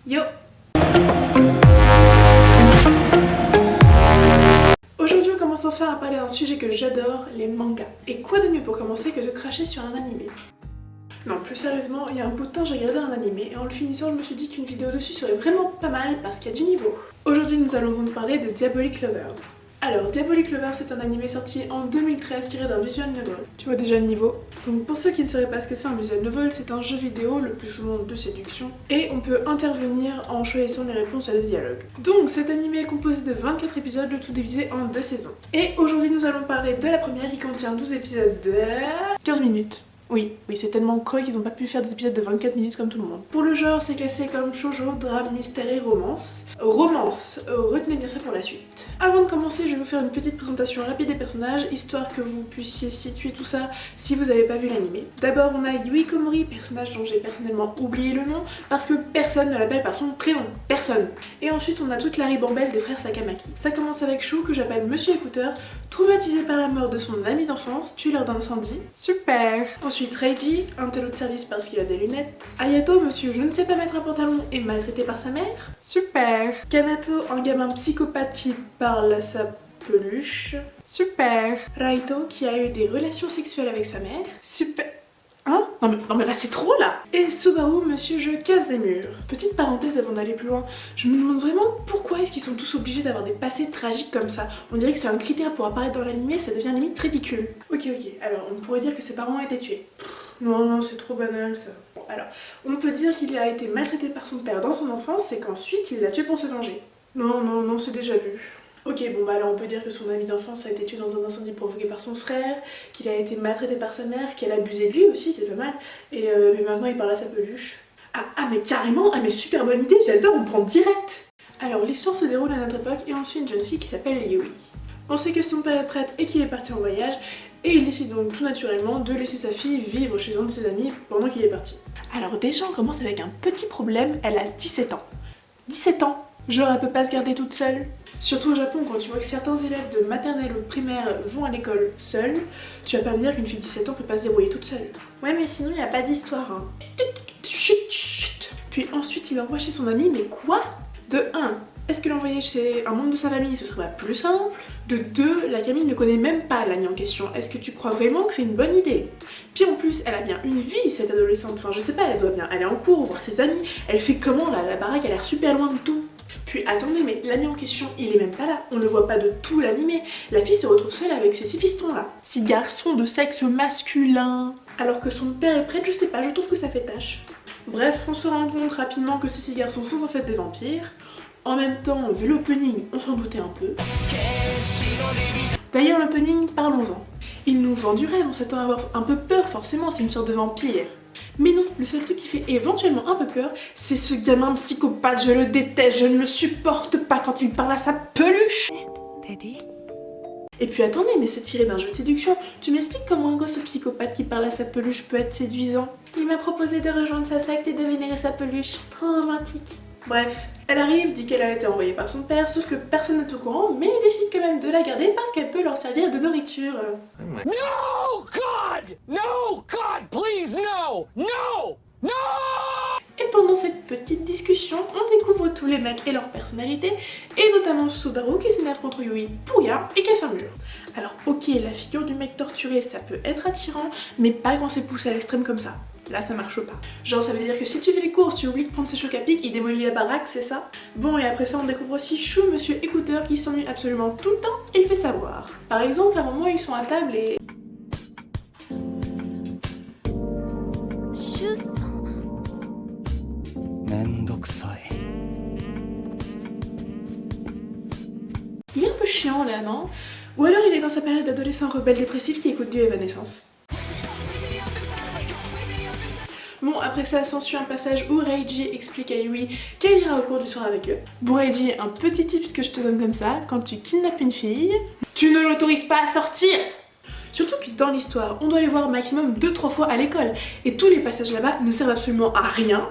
Yo! Aujourd'hui on commence enfin à parler d'un sujet que j'adore, les mangas. Et quoi de mieux pour commencer que de cracher sur un animé? Non, plus sérieusement, il y a un bout de temps j'ai regardé un animé et en le finissant je me suis dit qu'une vidéo dessus serait vraiment pas mal parce qu'il y a du niveau. Aujourd'hui nous allons donc parler de Diabolik Lovers. Alors, Diabolik Lovers c'est un animé sorti en 2013 tiré d'un visual novel. Tu vois déjà le niveau. Donc pour ceux qui ne sauraient pas ce que c'est un visual novel, c'est un jeu vidéo, le plus souvent de séduction, et on peut intervenir en choisissant les réponses à des dialogues. Donc cet animé est composé de 24 épisodes, le tout divisé en 2 saisons. Et aujourd'hui nous allons parler de la première qui contient 12 épisodes de 15 minutes. Oui, c'est tellement creux qu'ils ont pas pu faire des épisodes de 24 minutes comme tout le monde. Pour le genre, c'est classé comme shoujo, drame, mystère et romance. Retenez bien ça pour la suite. Avant de commencer, je vais vous faire une petite présentation rapide des personnages, histoire que vous puissiez situer tout ça si vous n'avez pas vu l'animé. D'abord, on a Yui Komori, personnage dont j'ai personnellement oublié le nom, parce que personne ne l'appelle par son prénom. Personne. Et ensuite, on a toute la ribambelle des frères Sakamaki. Ça commence avec Shu, que j'appelle Monsieur Écouteur, traumatisé par la mort de son ami d'enfance, tué lors d'un incendie. Super. Ensuite Reiji, un télo de service parce qu'il a des lunettes. Ayato, monsieur je ne sais pas mettre un pantalon et maltraité par sa mère. Super. Kanato, un gamin psychopathe qui parle à sa peluche. Super. Raito, qui a eu des relations sexuelles avec sa mère. Super. Hein? Non mais là c'est trop là! Et Subaru, monsieur je casse des murs. Petite parenthèse avant d'aller plus loin, je me demande vraiment pourquoi est-ce qu'ils sont tous obligés d'avoir des passés tragiques comme ça. On dirait que c'est un critère pour apparaître dans l'animé, ça devient limite ridicule. Ok, alors on pourrait dire que ses parents ont été tués. Non, c'est trop banal ça. Bon, alors, on peut dire qu'il a été maltraité par son père dans son enfance et qu'ensuite il l'a tué pour se venger. Non, c'est déjà vu. Ok, bon bah alors on peut dire que son ami d'enfance a été tué dans un incendie provoqué par son frère, qu'il a été maltraité par sa mère, qu'elle a abusé de lui aussi, c'est pas mal, et mais maintenant il parle à sa peluche. Ah mais carrément, mais super bonne idée, j'adore, on prend direct. Alors l'histoire se déroule à notre époque et on suit une jeune fille qui s'appelle Yui. On sait que son père est prêtre et qu'il est parti en voyage, et il décide donc tout naturellement de laisser sa fille vivre chez un de ses amis pendant qu'il est parti. Alors déjà on commence avec un petit problème, elle a 17 ans. 17 ans, genre elle peut pas se garder toute seule. Surtout au Japon, quand tu vois que certains élèves de maternelle ou de primaire vont à l'école seuls, tu vas pas me dire qu'une fille de 17 ans peut pas se débrouiller toute seule. Ouais mais sinon y a pas d'histoire hein. Chut. Puis ensuite il envoie chez son ami, mais quoi? De 1, est-ce que l'envoyer chez un membre de sa famille ce serait pas plus simple? De 2, la gamine ne connaît même pas l'ami en question, est-ce que tu crois vraiment que c'est une bonne idée? Puis en plus, elle a bien une vie cette adolescente, enfin je sais pas, elle doit bien aller en cours, voir ses amis, elle fait comment là? La baraque a l'air super loin de tout. Puis attendez, mais l'ami en question, il est même pas là, on le voit pas de tout l'animé. La fille se retrouve seule avec ces 6 fistons là. 6 garçons de sexe masculin. Alors que son père est prêtre, je sais pas, je trouve que ça fait tâche. Bref, on se rend compte rapidement que ces 6 garçons sont en fait des vampires. En même temps, vu l'opening, on s'en doutait un peu. D'ailleurs, l'opening, parlons-en. Il nous vend du rêve, on s'attend à avoir un peu peur, forcément, c'est une sorte de vampire. Mais non, le seul truc qui fait éventuellement un peu peur, c'est ce gamin psychopathe, je le déteste, je ne le supporte pas quand il parle à sa peluche. Et puis attendez, mais c'est tiré d'un jeu de séduction, tu m'expliques comment un gosse psychopathe qui parle à sa peluche peut être séduisant? Il m'a proposé de rejoindre sa secte et de vénérer sa peluche, trop romantique. Bref, elle arrive, dit qu'elle a été envoyée par son père, sauf que personne n'est au courant, mais il décide quand même de la garder parce qu'elle peut leur servir de nourriture. No, God! No, God, please, no! No! No! Et pendant cette petite discussion, on découvre tous les mecs et leurs personnalités, et notamment Subaru qui s'énerve contre Yui pour rien et casse un mur. Alors ok, la figure du mec torturé ça peut être attirant, mais pas quand c'est poussé à l'extrême comme ça. Là ça marche pas. Genre ça veut dire que si tu fais les courses, tu oublies de prendre ses chocs à pic, il démolit la baraque, c'est ça? Bon et après ça on découvre aussi Shu, monsieur écouteur qui s'ennuie absolument tout le temps et le fait savoir. Par exemple, à un moment ils sont à table et... Il est un peu chiant là, non? Ou alors il est dans sa période d'adolescent rebelle dépressif qui écoute du Evanescence. Bon, après ça s'ensuit un passage où Reiji explique à Yui qu'elle ira au cours du soir avec eux. Bon Reiji, un petit tip que je te donne comme ça, quand tu kidnappes une fille, tu ne l'autorises pas à sortir! Surtout que dans l'histoire, on doit les voir maximum 2-3 fois à l'école, et tous les passages là-bas ne servent absolument à rien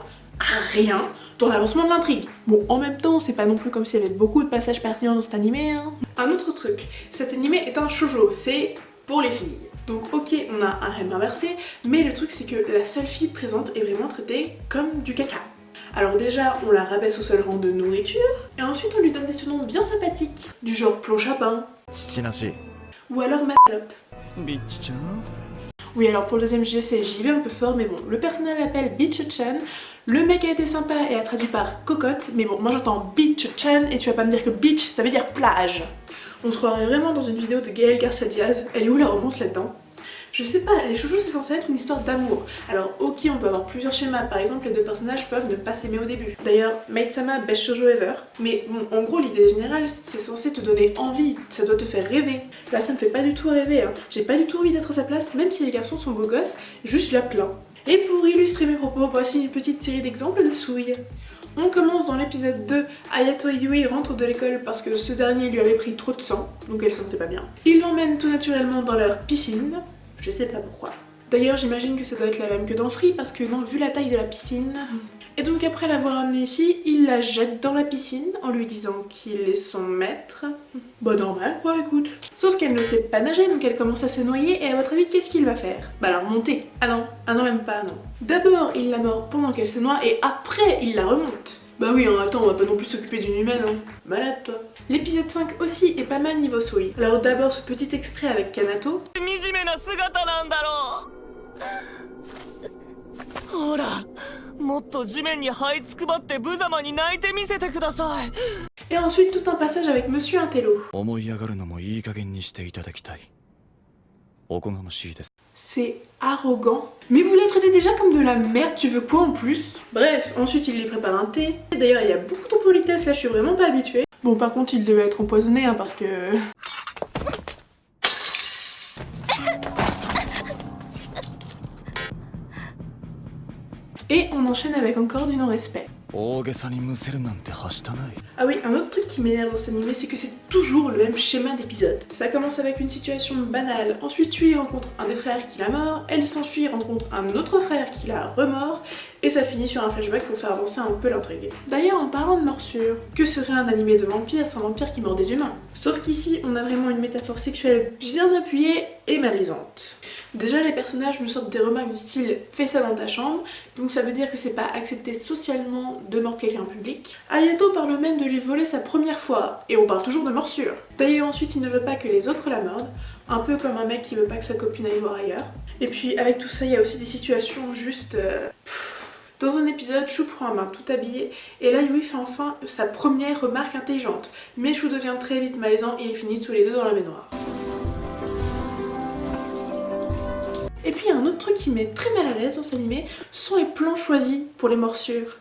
dans l'avancement de l'intrigue. Bon, en même temps, c'est pas non plus comme s'il y avait beaucoup de passages pertinents dans cet animé, hein. Un autre truc, cet animé est un shoujo, c'est pour les filles. Donc ok, on a un harem inversé, mais le truc c'est que la seule fille présente est vraiment traitée comme du caca. Alors déjà, on la rabaisse au seul rang de nourriture, et ensuite on lui donne des surnoms bien sympathiques, du genre planche à pain, ou alors malope. Oui, alors pour le deuxième je sais, j'y vais un peu fort, mais bon, le personnel l'appelle Bitch-chan, le mec a été sympa et a traduit par cocotte, mais bon, moi j'entends Bitch-chan et tu vas pas me dire que bitch, ça veut dire plage. On se croirait vraiment dans une vidéo de Gaël Garcia Diaz, elle est où la romance là-dedans? Je sais pas, les chouchous c'est censé être une histoire d'amour. Alors ok, on peut avoir plusieurs schémas, par exemple les deux personnages peuvent ne pas s'aimer au début. D'ailleurs, Maid-sama best shoujo ever. Mais bon, en gros l'idée générale c'est censé te donner envie, ça doit te faire rêver. Là ça me fait pas du tout rêver, hein. J'ai pas du tout envie d'être à sa place, même si les garçons sont beaux gosses, juste je la plains. Et pour illustrer mes propos, voici une petite série d'exemples de souilles. On commence dans l'épisode 2, Hayato et Yui rentrent de l'école parce que ce dernier lui avait pris trop de sang, donc elle se sentait pas bien. Ils l'emmènent tout naturellement dans leur piscine. Je sais pas pourquoi. D'ailleurs, j'imagine que ça doit être la même que dans Free parce que non, vu la taille de la piscine. Et donc après l'avoir amenée ici, il la jette dans la piscine en lui disant qu'il est son maître. Bah normal quoi, écoute. Sauf qu'elle ne sait pas nager, donc elle commence à se noyer et à votre avis, qu'est-ce qu'il va faire? Bah la remonter. Ah non, même pas, non. D'abord, il la mord pendant qu'elle se noie et après, il la remonte. Bah oui, attends, on va pas non plus s'occuper d'une humaine, hein. Malade toi. L'épisode 5 aussi est pas mal niveau souris. Alors d'abord ce petit extrait avec Kanato. Et ensuite tout un passage avec Monsieur Intello. C'est arrogant. Mais vous la traitez déjà comme de la merde, tu veux quoi en plus? Bref, ensuite il lui prépare un thé. D'ailleurs il y a beaucoup de politesse là, je suis vraiment pas habituée. Bon par contre il devait être empoisonné hein, parce que... Et on enchaîne avec encore du non-respect. Ah oui, un autre truc qui m'énerve dans cet animé, c'est que c'est toujours le même schéma d'épisode. Ça commence avec une situation banale, ensuite Yui rencontre un des frères qui l'a mort, elle s'enfuit, rencontre un autre frère qui l'a remort, et ça finit sur un flashback pour faire avancer un peu l'intrigue. D'ailleurs, en parlant de morsure, que serait un animé de vampire sans vampire qui mord des humains? Sauf qu'ici, on a vraiment une métaphore sexuelle bien appuyée et malaisante. Déjà, les personnages nous sortent des remarques du style « fais ça dans ta chambre », donc ça veut dire que c'est pas accepté socialement de mordre quelqu'un en public. Hayato parle même de lui voler sa première fois, et on parle toujours de morsure. D'ailleurs, ensuite, il ne veut pas que les autres la mordent, un peu comme un mec qui veut pas que sa copine aille voir ailleurs. Et puis, avec tout ça, il y a aussi des situations juste... Dans un épisode, Chou prend un bain tout habillé, et là Yui fait enfin sa première remarque intelligente. Mais Chou devient très vite malaisant et ils finissent tous les deux dans la baignoire. Et puis un autre truc qui met très mal à l'aise dans cet animé, ce sont les plans choisis pour les morsures.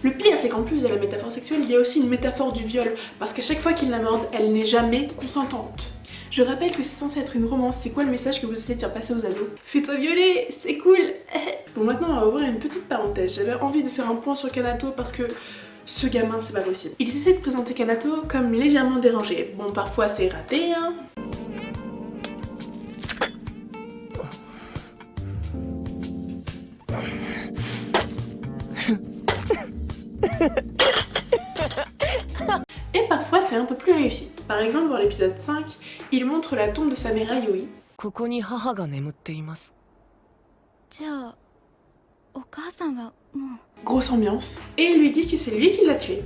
Le pire, c'est qu'en plus de la métaphore sexuelle, il y a aussi une métaphore du viol, parce qu'à chaque fois qu'il la morde, elle n'est jamais consentante. Je rappelle que c'est censé être une romance, c'est quoi le message que vous essayez de faire passer aux ados? Fais-toi violer, c'est cool. Bon, maintenant on va ouvrir une petite parenthèse, j'avais envie de faire un point sur Kanato parce que ce gamin c'est pas possible. Ils essaient de présenter Kanato comme légèrement dérangé, bon parfois c'est raté hein. Et parfois c'est un peu plus réussi. Par exemple dans l'épisode 5, il montre la tombe de sa mère à Yui. Grosse ambiance. Et il lui dit que c'est lui qui l'a tué.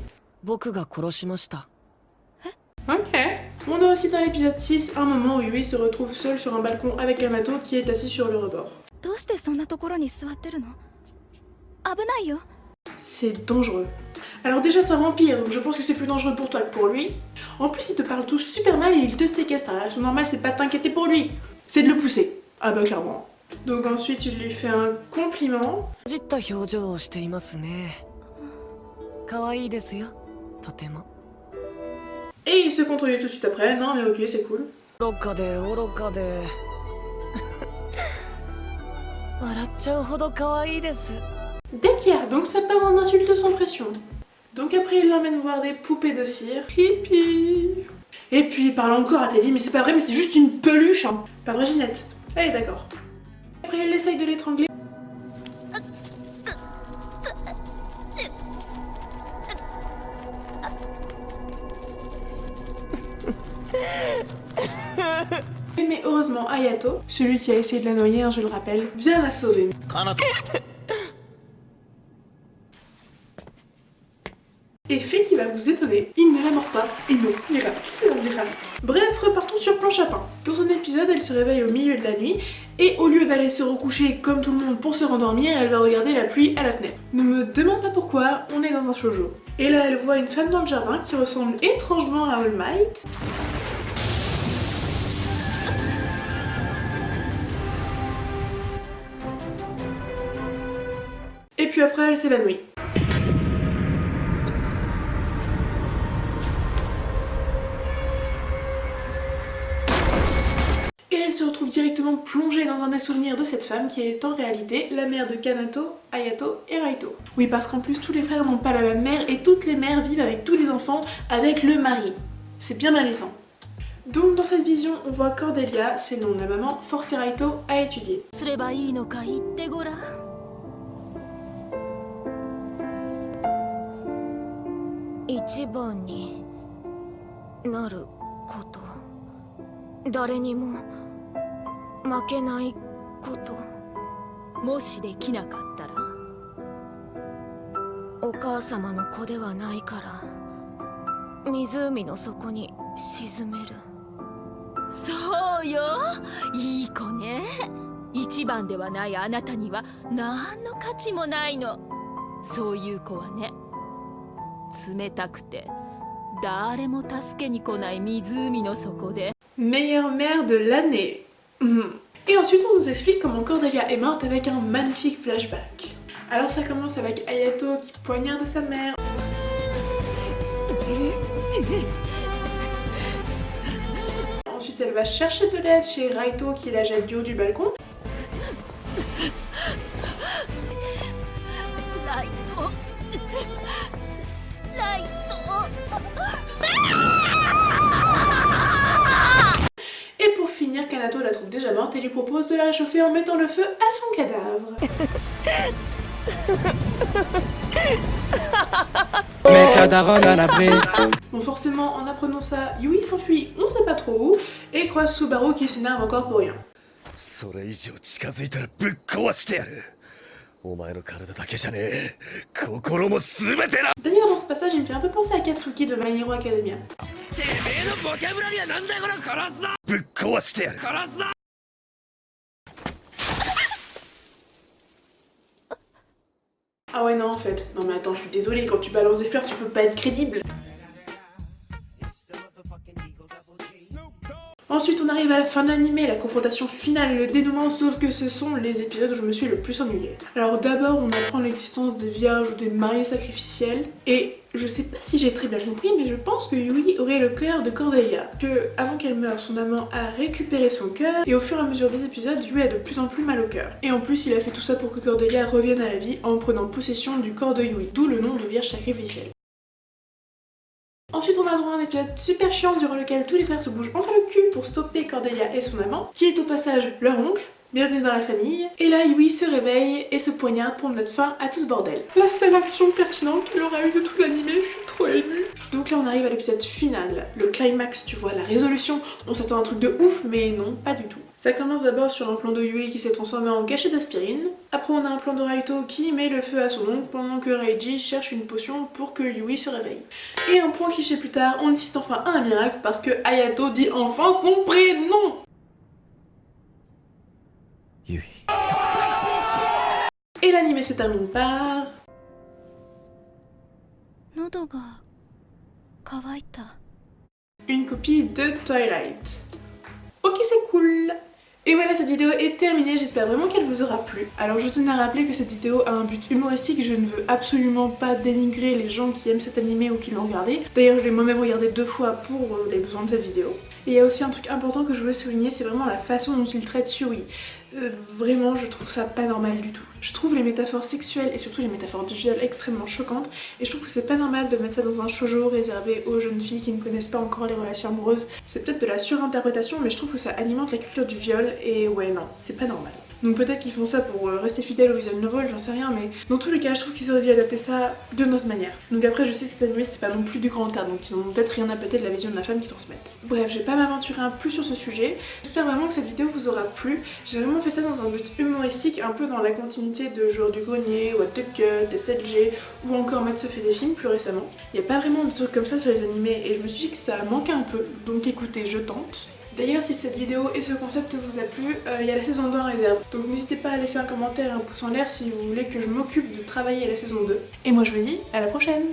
Ok. On a aussi dans l'épisode 6 un moment où Yui se retrouve seul sur un balcon avec Kanato qui est assis sur le rebord. C'est dangereux. Alors déjà c'est un vampire, donc je pense que c'est plus dangereux pour toi que pour lui. En plus il te parle tout super mal et il te séquestre. La réaction normale c'est pas de t'inquiéter pour lui, c'est de le pousser. Ah bah clairement. Donc ensuite il lui fait un compliment. Et il se contredit tout de suite après, non mais ok c'est cool. 愚かで愚かで笑っちゃうほど可愛いです。 D'accord, donc ça part en insulte sans pression. Donc après il l'emmène voir des poupées de cire. Creepy. Et puis il parle encore à Teddy, mais c'est pas vrai, mais c'est juste une peluche, hein. Pas vrai Ginette? Allez d'accord. Après il essaye de l'étrangler. Mais heureusement Hayato, celui qui a essayé de la noyer, je le rappelle, vient la sauver. Et fait qui va vous étonner, il ne la mord pas. Et non, il va pisser dans les rames. Bref, repartons sur planche à pain. Dans un épisode, elle se réveille au milieu de la nuit et au lieu d'aller se recoucher comme tout le monde pour se rendormir, elle va regarder la pluie à la fenêtre. Ne me demande pas pourquoi, on est dans un shoujo. Et là, elle voit une femme dans le jardin qui ressemble étrangement à All Might. Et puis après, elle s'évanouit. Et elle se retrouve directement plongée dans un des souvenirs de cette femme qui est en réalité la mère de Kanato, Hayato et Raito. Oui, parce qu'en plus tous les frères n'ont pas la même mère et toutes les mères vivent avec tous les enfants avec le mari. C'est bien malaisant. Donc dans cette vision, on voit Cordelia, c'est le nom de la maman, forcer Raito à étudier. すればいいのか言ってごらん。一番になること、誰にも負けないこと。もしできなかったら、お母様の子ではないから湖の底に沈める。そうよ、いい子ね。一番ではないあなたには何の価値もないの。そういう子はね、冷たくて誰も助けに来ない湖の底で。 Meilleure mère de l'année. Et ensuite on nous explique comment Cordelia est morte avec un magnifique flashback. Alors ça commence avec Hayato qui poignarde sa mère. Ensuite elle va chercher de l'aide chez Raito qui la jette du haut du balcon. ライト、ライト。 Et pour finir, Kanato la trouve déjà morte et lui propose de la réchauffer en mettant le feu à son cadavre. Bon forcément, en apprenant ça, Yui s'enfuit on sait pas trop où et croise Subaru qui s'énerve encore pour rien. D'ailleurs dans ce passage, il me fait un peu penser à Katsuki de My Hero Academia. Ah ouais non en fait, non mais attends je suis désolée, quand tu balances des fleurs tu peux pas être crédible. Ensuite on arrive à la fin de l'animé, la confrontation finale, le dénouement, sauf que ce sont les épisodes où je me suis le plus ennuyée. Alors d'abord on apprend l'existence des vierges ou des mariés sacrificiels, et je sais pas si j'ai très bien compris, mais je pense que Yui aurait le cœur de Cordelia. Que avant qu'elle meure, son amant a récupéré son cœur, et au fur et à mesure des épisodes, Yui a de plus en plus mal au cœur. Et en plus il a fait tout ça pour que Cordelia revienne à la vie en prenant possession du corps de Yui, d'où le nom de vierge sacrificielle. Ensuite on a droit à un épisode super chiant durant lequel tous les frères se bougent enfin le cul pour stopper Cordelia et son amant, qui est au passage leur oncle, bienvenue dans la famille, et là Yui se réveille et se poignarde pour mettre fin à tout ce bordel. La seule action pertinente qu'elle aura eue de tout l'animé, je suis trop émue. Donc là on arrive à l'épisode final, le climax, tu vois, la résolution, on s'attend à un truc de ouf mais non, pas du tout. Ça commence d'abord sur un plan de Yui qui s'est transformé en cachet d'aspirine, après on a un plan de Raito qui met le feu à son oncle pendant que Reiji cherche une potion pour que Yui se réveille. Et un point cliché plus tard, on assiste enfin à un miracle parce que Hayato dit enfin son prénom. Yui. Et l'anime se termine par... 喉が渇いた。 une copie de Twilight. Ok c'est cool. Et voilà, cette vidéo est terminée, j'espère vraiment qu'elle vous aura plu. Alors je tenais à rappeler que cette vidéo a un but humoristique, je ne veux absolument pas dénigrer les gens qui aiment cet animé ou qui l'ont regardé. D'ailleurs je l'ai moi-même regardé 2 fois pour les besoins de cette vidéo. Et il y a aussi un truc important que je voulais souligner, c'est vraiment la façon dont il traite Shui. Vraiment, je trouve ça pas normal du tout. Je trouve les métaphores sexuelles et surtout les métaphores du viol extrêmement choquantes et je trouve que c'est pas normal de mettre ça dans un shoujo réservé aux jeunes filles qui ne connaissent pas encore les relations amoureuses. C'est peut-être de la surinterprétation mais je trouve que ça alimente la culture du viol et ouais non, c'est pas normal. Donc peut-être qu'ils font ça pour rester fidèles au visual novel, j'en sais rien, mais dans tous les cas, je trouve qu'ils auraient dû adapter ça de notre manière. Donc après, je sais que cet animé, c'est pas non plus du grand art, donc ils ont peut-être rien à péter de la vision de la femme qu'ils transmettent. Bref, je vais pas m'aventurer un plus sur ce sujet. J'espère vraiment que cette vidéo vous aura plu. J'ai vraiment fait ça dans un but humoristique, un peu dans la continuité de Joueurs du Grenier, What the Cut, SLG, ou encore Matt se fait des films plus récemment. Il n'y a pas vraiment de trucs comme ça sur les animés et je me suis dit que ça manquait un peu, donc écoutez, je tente. D'ailleurs, si cette vidéo et ce concept vous a plu, il y a la saison 2 en réserve. Donc n'hésitez pas à laisser un commentaire et un pouce en l'air si vous voulez que je m'occupe de travailler la saison 2. Et moi je vous dis à la prochaine!